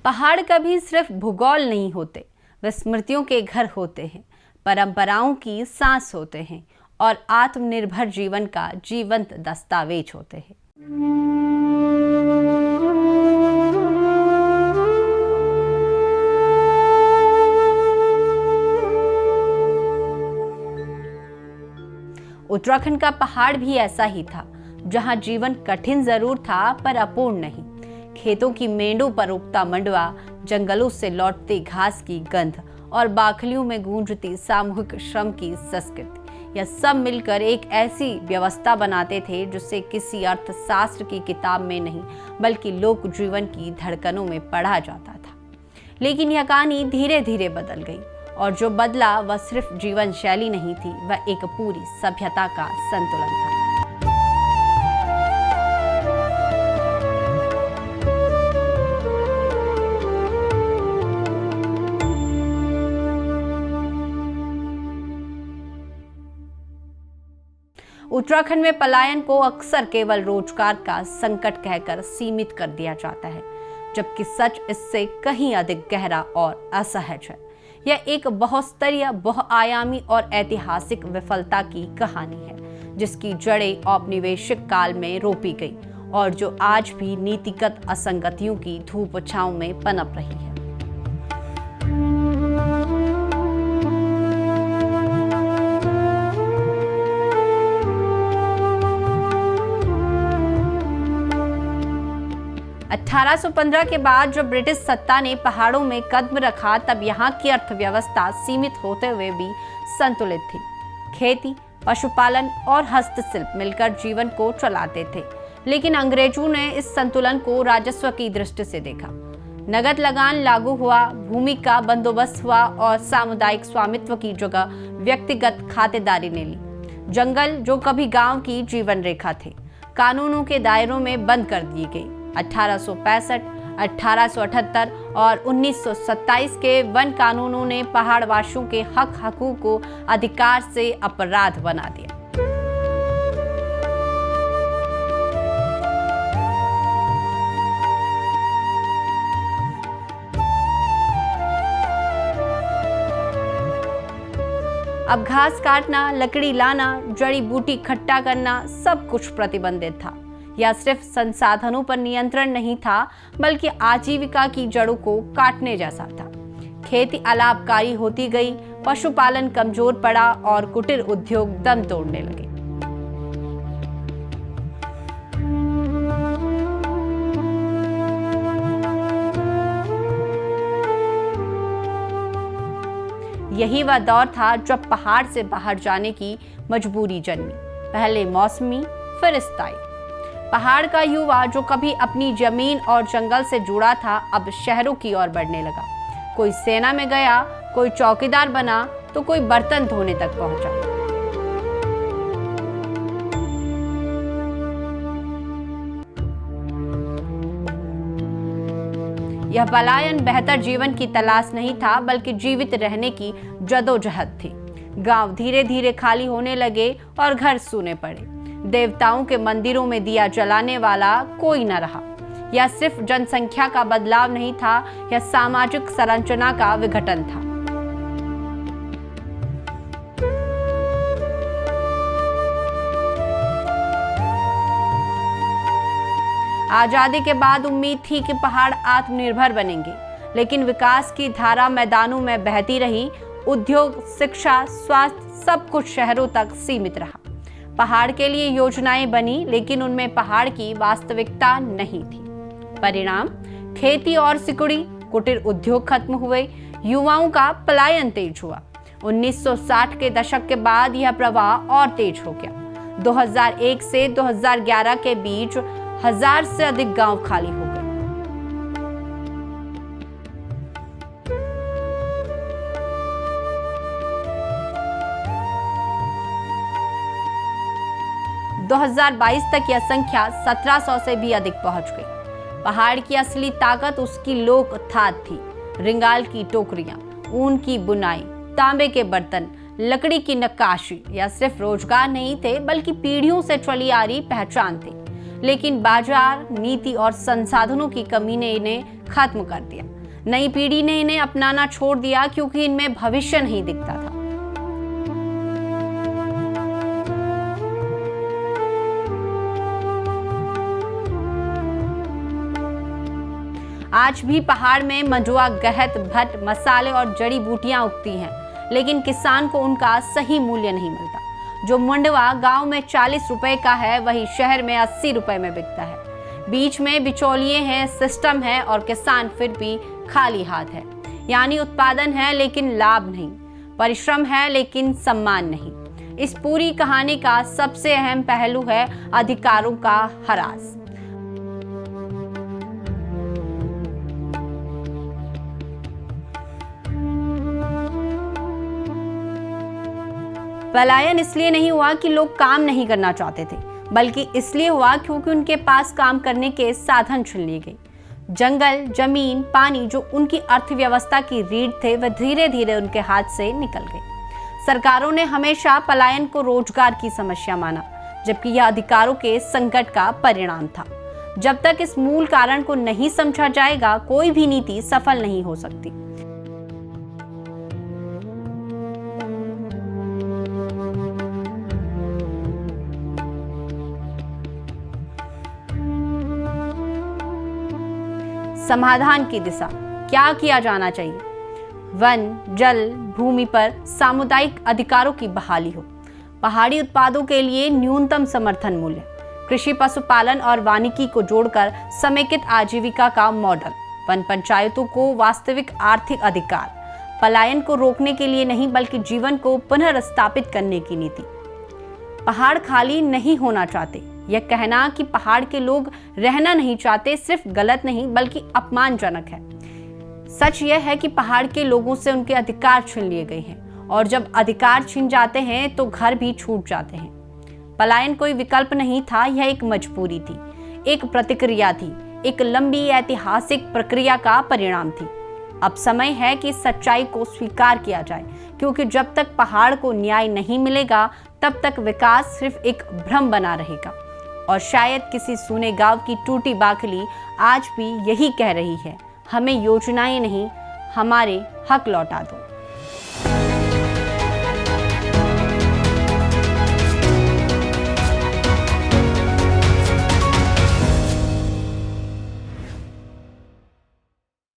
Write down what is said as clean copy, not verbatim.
पहाड़ कभी सिर्फ भूगोल नहीं होते, वे स्मृतियों के घर होते हैं, परंपराओं की सांस होते हैं और आत्मनिर्भर जीवन का जीवंत दस्तावेज होते हैं। उत्तराखंड का पहाड़ भी ऐसा ही था, जहां जीवन कठिन जरूर था पर अपूर्ण नहीं। खेतों की मेंढों पर उगता मंडवा, जंगलों से लौटती घास की गंध और बाखलियों में गूंजती सामूहिक श्रम की संस्कृति, यह सब मिलकर एक ऐसी व्यवस्था बनाते थे जिसे किसी अर्थशास्त्र की किताब में नहीं बल्कि लोक जीवन की धड़कनों में पढ़ा जाता था। लेकिन यह कहानी धीरे धीरे बदल गई और जो बदला वह सिर्फ जीवन शैली नहीं थी, वह एक पूरी सभ्यता का संतुलन था। उत्तराखंड में पलायन को अक्सर केवल रोजगार का संकट कहकर सीमित कर दिया जाता है, जबकि सच इससे कहीं अधिक गहरा और असहज है। यह एक बहुस्तरीय, बहुआयामी और ऐतिहासिक विफलता की कहानी है, जिसकी जड़ें औपनिवेशिक काल में रोपी गई और जो आज भी नीतिगत असंगतियों की धूप छांव में पनप रही है। अठारह 1815 के बाद जब ब्रिटिश सत्ता ने पहाड़ों में कदम रखा, तब यहाँ की अर्थव्यवस्था सीमित होते हुए भी संतुलित थी। खेती, पशुपालन और हस्तशिल्प मिलकर जीवन को चलाते थे, लेकिन अंग्रेजों ने इस संतुलन को राजस्व की दृष्टि से देखा। नगद लगान लागू हुआ, भूमि का बंदोबस्त हुआ और सामुदायिक स्वामित्व की जगह व्यक्तिगत खातेदारी ने ली। जंगल, जो कभी गांव की जीवन रेखा थे, कानूनों के दायरों में बंद कर दिए गए। 1865, 1878 और 1927 के वन कानूनों ने पहाड़वासियों के हकूक को अधिकार से अपराध बना दिया। अब घास काटना, लकड़ी लाना, जड़ी बूटी इकट्ठा करना सब कुछ प्रतिबंधित था। यह सिर्फ संसाधनों पर नियंत्रण नहीं था, बल्कि आजीविका की जड़ों को काटने जैसा था। खेती अलाभकारी होती गई, पशुपालन कमजोर पड़ा और कुटीर उद्योग दम तोड़ने लगे। यही वह दौर था जब पहाड़ से बाहर जाने की मजबूरी जन्मी, पहले मौसमी फिर स्थायी। पहाड़ का युवा जो कभी अपनी जमीन और जंगल से जुड़ा था, अब शहरों की ओर बढ़ने लगा। कोई सेना में गया, कोई चौकीदार बना, तो कोई बर्तन धोने तक पहुंचा। यह पलायन बेहतर जीवन की तलाश नहीं था, बल्कि जीवित रहने की जदोजहद थी। गांव धीरे धीरे खाली होने लगे और घर सूने पड़े। देवताओं के मंदिरों में दिया जलाने वाला कोई न रहा। यह सिर्फ जनसंख्या का बदलाव नहीं था, यह सामाजिक संरचना का विघटन था। आजादी के बाद उम्मीद थी कि पहाड़ आत्मनिर्भर बनेंगे, लेकिन विकास की धारा मैदानों में बहती रही। उद्योग, शिक्षा, स्वास्थ्य सब कुछ शहरों तक सीमित रहा। पहाड़ के लिए योजनाएं बनी, लेकिन उनमें पहाड़ की वास्तविकता नहीं थी। परिणाम, खेती और सिकुड़ी, कुटीर उद्योग खत्म हुए, युवाओं का पलायन तेज हुआ। 1960 के दशक के बाद यह प्रवाह और तेज हो गया। 2001 से 2011 के बीच 1000 से अधिक गांव खाली हो गए। - 2022 तक यह संख्या 1700 से भी अधिक पहुंच गई। पहाड़ की असली ताकत उसकी लोक थाद थी। रिंगाल की टोकरियां, ऊन की बुनाई, तांबे के बर्तन, लकड़ी की नक्काशी, यह सिर्फ रोजगार नहीं थे, बल्कि पीढ़ियों से चली आ रही पहचान थी। लेकिन बाजार, नीति और संसाधनों की कमी ने इन्हें खत्म कर दिया। नई पीढ़ी ने इन्हें अपनाना छोड़ दिया क्योंकि इनमें भविष्य नहीं दिखता था। आज भी पहाड़ में मंडुआ, गहत, भट्ट, मसाले और जड़ी बूटियां उगती हैं, लेकिन किसान को उनका सही मूल्य नहीं मिलता। जो मंडुआ गांव में 40 रुपए का है, वही शहर में 80 रुपए में बिकता है। बीच में बिचौलिए हैं, सिस्टम है और किसान फिर भी खाली हाथ है। यानी उत्पादन है लेकिन लाभ नहीं, परिश्रम है लेकिन सम्मान नहीं। इस पूरी कहानी का सबसे अहम पहलू है अधिकारों का ह्रास। पलायन इसलिए नहीं हुआ कि लोग काम नहीं करना चाहते थे, बल्कि इसलिए हुआ क्योंकि उनके पास काम करने के साधन छीन लिए गए। जंगल, जमीन, पानी जो उनकी अर्थव्यवस्था की रीढ़ थे, वह धीरे धीरे उनके हाथ से निकल गए। सरकारों ने हमेशा पलायन को रोजगार की समस्या माना, जबकि यह अधिकारों के संकट का परिणाम था। जब तक इस मूल कारण को नहीं समझा जाएगा, कोई भी नीति सफल नहीं हो सकती। समाधान की दिशा क्या किया जाना चाहिए? वन, जल, भूमि पर सामुदायिक अधिकारों की बहाली हो। पहाड़ी उत्पादों के लिए न्यूनतम समर्थन मूल्य। कृषि, पशुपालन और वानिकी को जोड़कर समेकित आजीविका का मॉडल। वन पंचायतों को वास्तविक आर्थिक अधिकार। पलायन को रोकने के लिए नहीं, बल्कि जीवन को पुनर्स्थापित करने की नीति। पहाड़ खाली नहीं होना चाहते। यह कहना कि पहाड़ के लोग रहना नहीं चाहते सिर्फ गलत नहीं, बल्कि अपमानजनक है। सच यह है कि पहाड़ के लोगों से उनके अधिकार छीन लिए गए हैं, और जब अधिकार छीन जाते हैं तो घर भी छूट जाते हैं। पलायन कोई विकल्प नहीं था, यह एक मजबूरी थी, एक प्रतिक्रिया थी, एक लंबी ऐतिहासिक प्रक्रिया का परिणाम थी। अब समय है कि सच्चाई को स्वीकार किया जाए, क्योंकि जब तक पहाड़ को न्याय नहीं मिलेगा, तब तक विकास सिर्फ एक भ्रम बना रहेगा। और शायद किसी सूने गांव की टूटी बाखली आज भी यही कह रही है, हमें योजनाएं नहीं, हमारे हक लौटा दो।